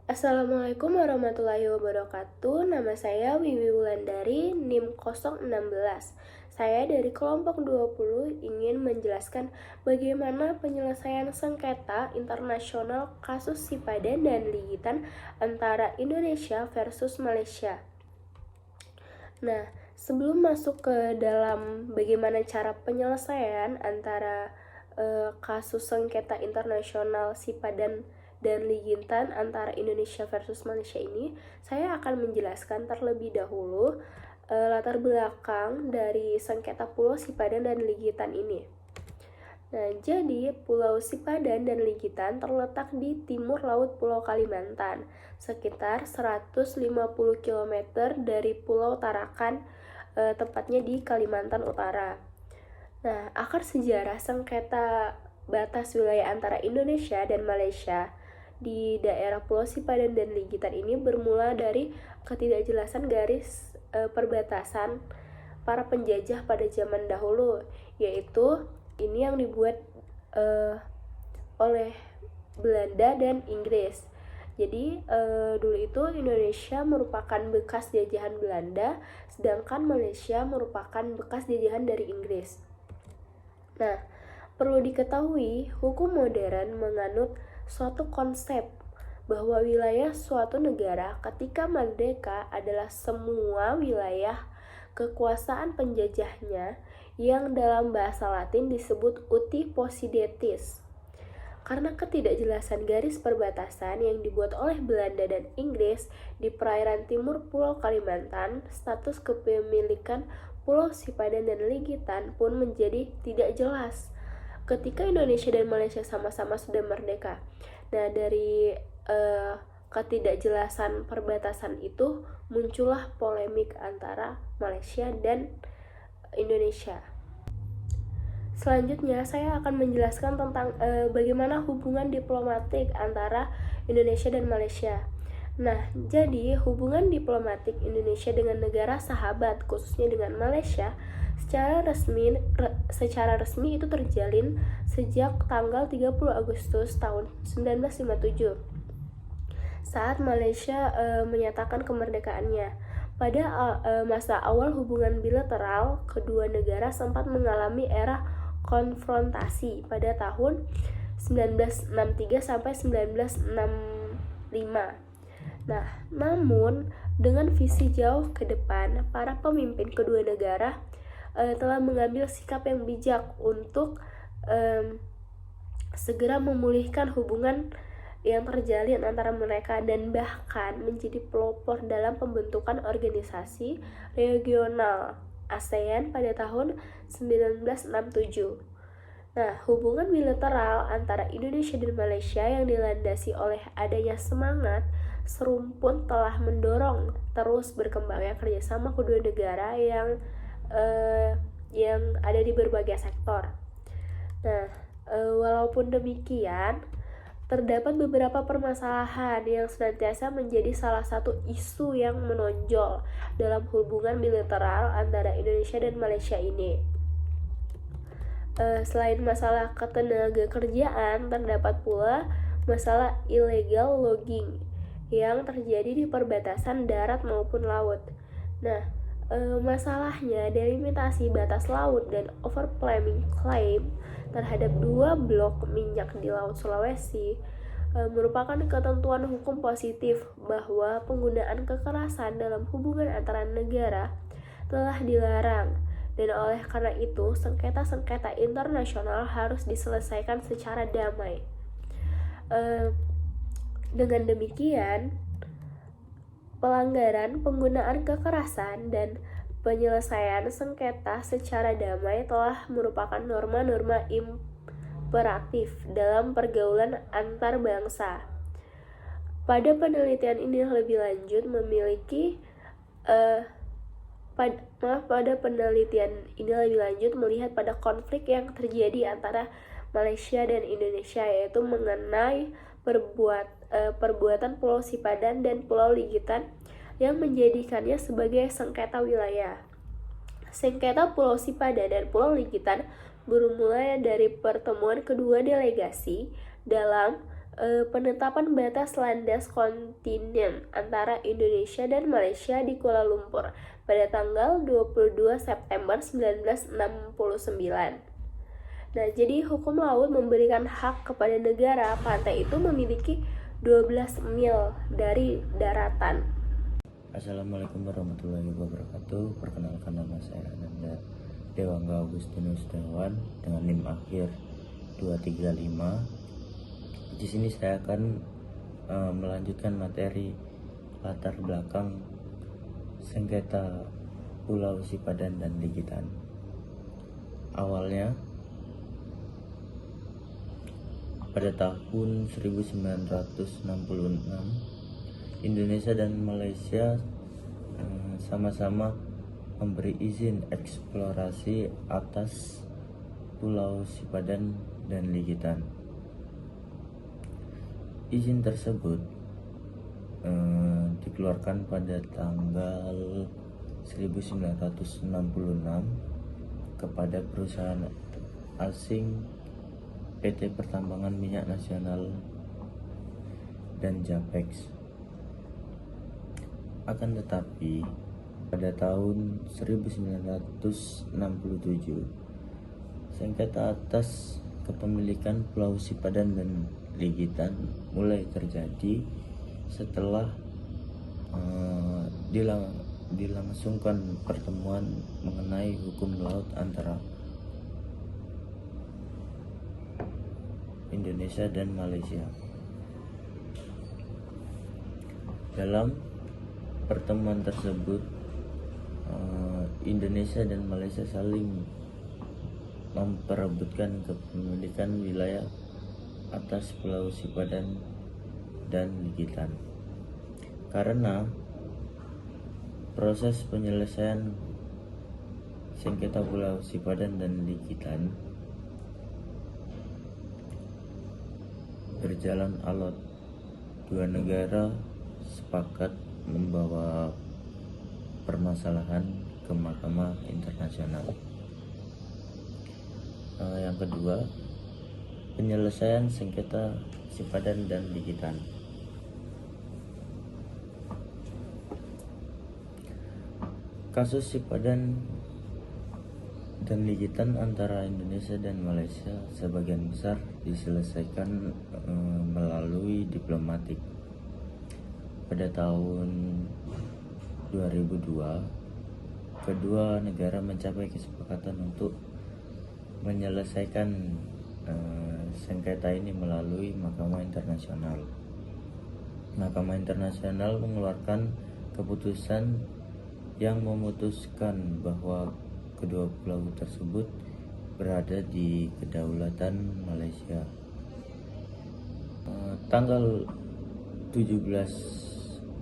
Assalamualaikum warahmatullahi wabarakatuh. Nama saya Wiwi Wulandari, NIM 016. Saya dari kelompok 20 ingin menjelaskan bagaimana penyelesaian sengketa internasional kasus sipadan dan ligitan antara Indonesia versus Malaysia. Nah, sebelum masuk ke dalam bagaimana cara penyelesaian antara kasus sengketa internasional sipadan dan ligitan antara Indonesia versus Malaysia ini, saya akan menjelaskan terlebih dahulu latar belakang dari sengketa Pulau Sipadan dan Ligitan ini. Nah, jadi Pulau Sipadan dan Ligitan terletak di timur laut Pulau Kalimantan, sekitar 150 km dari Pulau Tarakan, tepatnya di Kalimantan Utara. Nah, akar sejarah sengketa batas wilayah antara Indonesia dan Malaysia di daerah Pulau Sipadan dan Ligitan ini bermula dari ketidakjelasan garis perbatasan para penjajah pada zaman dahulu, yaitu ini yang dibuat oleh Belanda dan Inggris. Jadi dulu itu Indonesia merupakan bekas jajahan Belanda, sedangkan Malaysia merupakan bekas jajahan dari Inggris. Nah, perlu diketahui, hukum modern menganut suatu konsep bahwa wilayah suatu negara ketika merdeka adalah semua wilayah kekuasaan penjajahnya yang dalam bahasa Latin disebut uti possidetis. Karena ketidakjelasan garis perbatasan yang dibuat oleh Belanda dan Inggris di perairan timur Pulau Kalimantan, status kepemilikan Pulau Sipadan dan Ligitan pun menjadi tidak jelas ketika Indonesia dan Malaysia sama-sama sudah merdeka. Nah, dari ketidakjelasan perbatasan itu muncullah polemik antara Malaysia dan Indonesia. Selanjutnya, saya akan menjelaskan tentang bagaimana hubungan diplomatik antara Indonesia dan Malaysia. Nah, jadi hubungan diplomatik Indonesia dengan negara sahabat, khususnya dengan Malaysia, secara resmi itu terjalin sejak tanggal 30 Agustus tahun 1957 saat Malaysia menyatakan kemerdekaannya. Pada masa awal hubungan bilateral, kedua negara sempat mengalami era konfrontasi pada tahun 1963 sampai 1965. Nah, namun dengan visi jauh ke depan, para pemimpin kedua negara telah mengambil sikap yang bijak untuk segera memulihkan hubungan yang terjalin antara mereka dan bahkan menjadi pelopor dalam pembentukan organisasi regional ASEAN pada tahun 1967. Nah, hubungan bilateral antara Indonesia dan Malaysia yang dilandasi oleh adanya semangat serumpun telah mendorong terus berkembangnya kerjasama kedua negara yang ada di berbagai sektor. Nah, walaupun demikian, terdapat beberapa permasalahan yang senantiasa menjadi salah satu isu yang menonjol dalam hubungan bilateral antara Indonesia dan Malaysia ini. Selain masalah ketenaga kerjaan, terdapat pula masalah illegal logging yang terjadi di perbatasan darat maupun laut. Nah, masalahnya delimitasi batas laut dan overclaiming claim terhadap 2 blok minyak di Laut Sulawesi merupakan ketentuan hukum positif bahwa penggunaan kekerasan dalam hubungan antara negara telah dilarang, dan oleh karena itu sengketa-sengketa internasional harus diselesaikan secara damai. Dengan demikian, pelanggaran penggunaan kekerasan dan penyelesaian sengketa secara damai telah merupakan norma-norma imperatif dalam pergaulan antar bangsa. Pada penelitian ini lebih lanjut melihat pada konflik yang terjadi antara Malaysia dan Indonesia, yaitu mengenai perbuatan Pulau Sipadan dan Pulau Ligitan yang menjadikannya sebagai sengketa wilayah. Sengketa Pulau Sipadan dan Pulau Ligitan bermula dari pertemuan kedua delegasi dalam penetapan batas landas kontinen antara Indonesia dan Malaysia di Kuala Lumpur pada tanggal 22 September 1969. Nah, jadi hukum laut memberikan hak kepada negara pantai itu memiliki 12 mil dari daratan. Assalamualaikum warahmatullahi wabarakatuh. Perkenalkan, nama saya Ananda Dewangga Agustinus Dewan dengan NIM akhir 235. Di sini saya akan melanjutkan materi latar belakang sengketa Pulau Sipadan dan Ligitan. Awalnya pada tahun 1966, Indonesia dan Malaysia sama-sama memberi izin eksplorasi atas Pulau Sipadan dan Ligitan. Izin tersebut dikeluarkan pada tanggal 1966 kepada perusahaan asing PT Pertambangan Minyak Nasional dan JAPEX. Akan tetapi pada tahun 1967 sengketa atas kepemilikan Pulau Sipadan dan Ligitan mulai terjadi setelah dilangsungkan pertemuan mengenai hukum laut antara Indonesia dan Malaysia. Dalam pertemuan tersebut, Indonesia dan Malaysia saling memperebutkan kepemilikan wilayah atas Pulau Sipadan dan Ligitan. Karena proses penyelesaian sengketa Pulau Sipadan dan Ligitan berjalan alot, dua negara sepakat membawa permasalahan ke Mahkamah Internasional. Yang kedua, penyelesaian sengketa Sipadan dan Ligitan. Kasus Sipadan dan Ligitan antara Indonesia dan Malaysia sebagian besar diselesaikan melalui diplomatik. Pada tahun 2002, kedua negara mencapai kesepakatan untuk menyelesaikan sengketa ini melalui Mahkamah Internasional. Mahkamah Internasional mengeluarkan keputusan yang memutuskan bahwa kedua pulau tersebut berada di kedaulatan Malaysia. Tanggal 17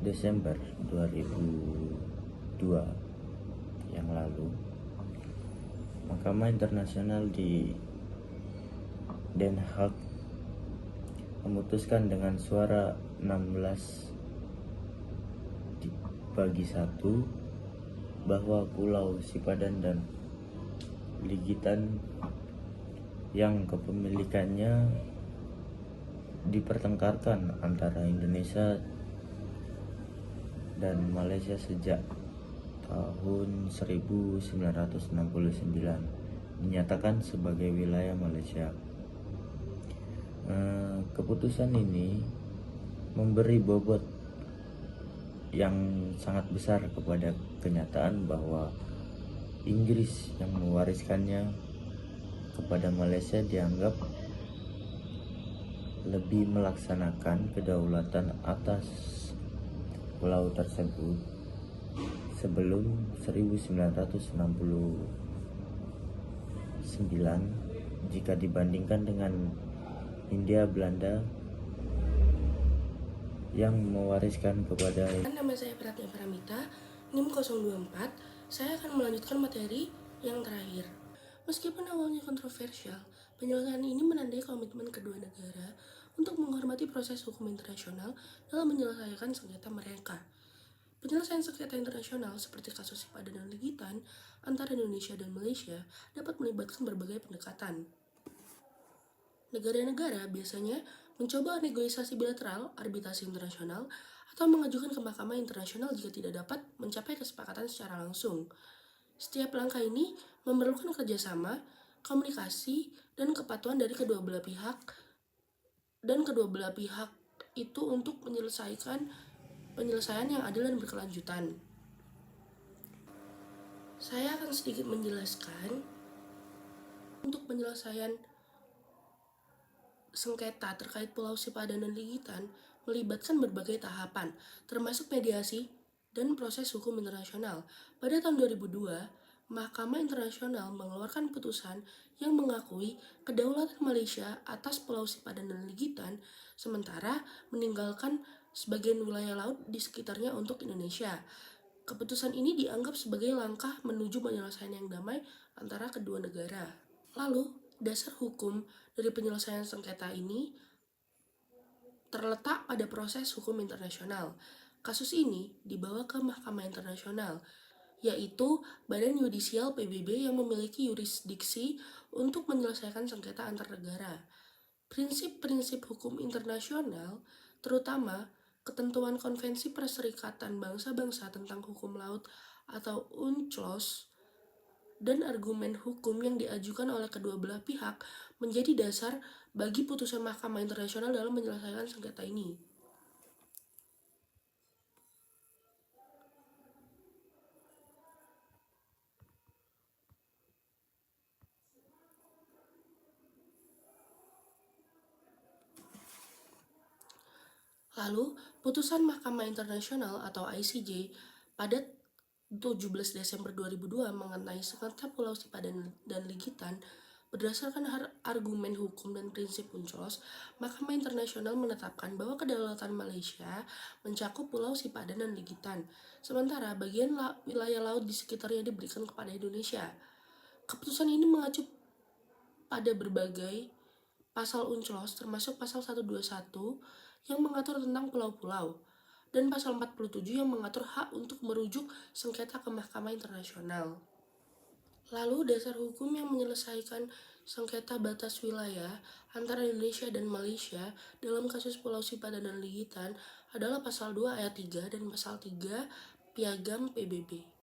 Desember 2002 yang lalu, Mahkamah Internasional di Den Haag memutuskan dengan suara 16-1 bahwa Pulau Sipadan dan Ligitan yang kepemilikannya dipertengkarkan antara Indonesia dan Malaysia sejak tahun 1969 dinyatakan sebagai wilayah Malaysia. Keputusan ini memberi bobot yang sangat besar kepada kenyataan bahwa Inggris yang mewariskannya kepada Malaysia dianggap lebih melaksanakan kedaulatan atas pulau tersebut sebelum 1969 jika dibandingkan dengan Hindia Belanda yang mewariskan kepada. Nama saya Pratnya Paramita, NIM 024. Saya akan melanjutkan materi yang terakhir. Meskipun awalnya kontroversial, penyelesaian ini menandai komitmen kedua negara untuk menghormati proses hukum internasional dalam menyelesaikan sengketa mereka. Penyelesaian sengketa internasional seperti kasus Sipadan dan Ligitan antara Indonesia dan Malaysia dapat melibatkan berbagai pendekatan. Negara-negara biasanya mencoba negosiasi bilateral, arbitrasi internasional, atau mengajukan ke Mahkamah Internasional jika tidak dapat mencapai kesepakatan secara langsung. Setiap langkah ini memerlukan kerjasama, komunikasi, dan kepatuhan dari kedua belah pihak itu untuk penyelesaian yang adil dan berkelanjutan. Saya akan sedikit menjelaskan untuk penyelesaian sengketa terkait Pulau Sipadan dan Ligitan melibatkan berbagai tahapan, termasuk mediasi dan proses hukum internasional. Pada tahun 2002, Mahkamah Internasional mengeluarkan putusan yang mengakui kedaulatan Malaysia atas Pulau Sipadan dan Ligitan, sementara meninggalkan sebagian wilayah laut di sekitarnya untuk Indonesia. Keputusan ini dianggap sebagai langkah menuju penyelesaian yang damai antara kedua negara. Lalu, dasar hukum dari penyelesaian sengketa ini terletak pada proses hukum internasional. Kasus ini dibawa ke Mahkamah Internasional, yaitu Badan Yudisial PBB yang memiliki yurisdiksi untuk menyelesaikan sengketa antar negara. Prinsip-prinsip hukum internasional, terutama ketentuan Konvensi Perserikatan Bangsa-Bangsa tentang Hukum Laut atau UNCLOS, dan argumen hukum yang diajukan oleh kedua belah pihak menjadi dasar bagi putusan Mahkamah Internasional dalam menyelesaikan sengketa ini. Lalu, putusan Mahkamah Internasional atau ICJ pada 17 Desember 2002 mengenai sengketa Pulau Sipadan dan Ligitan berdasarkan argumen hukum dan prinsip UNCLOS, Mahkamah Internasional menetapkan bahwa kedaulatan Malaysia mencakup Pulau Sipadan dan Ligitan, sementara bagian wilayah laut di sekitarnya diberikan kepada Indonesia. Keputusan ini mengacu pada berbagai pasal UNCLOS termasuk pasal 121 yang mengatur tentang pulau-pulau dan pasal 47 yang mengatur hak untuk merujuk sengketa ke Mahkamah Internasional. Lalu dasar hukum yang menyelesaikan sengketa batas wilayah antara Indonesia dan Malaysia dalam kasus Pulau Sipadan dan Ligitan adalah pasal 2 ayat 3 dan pasal 3 Piagam PBB.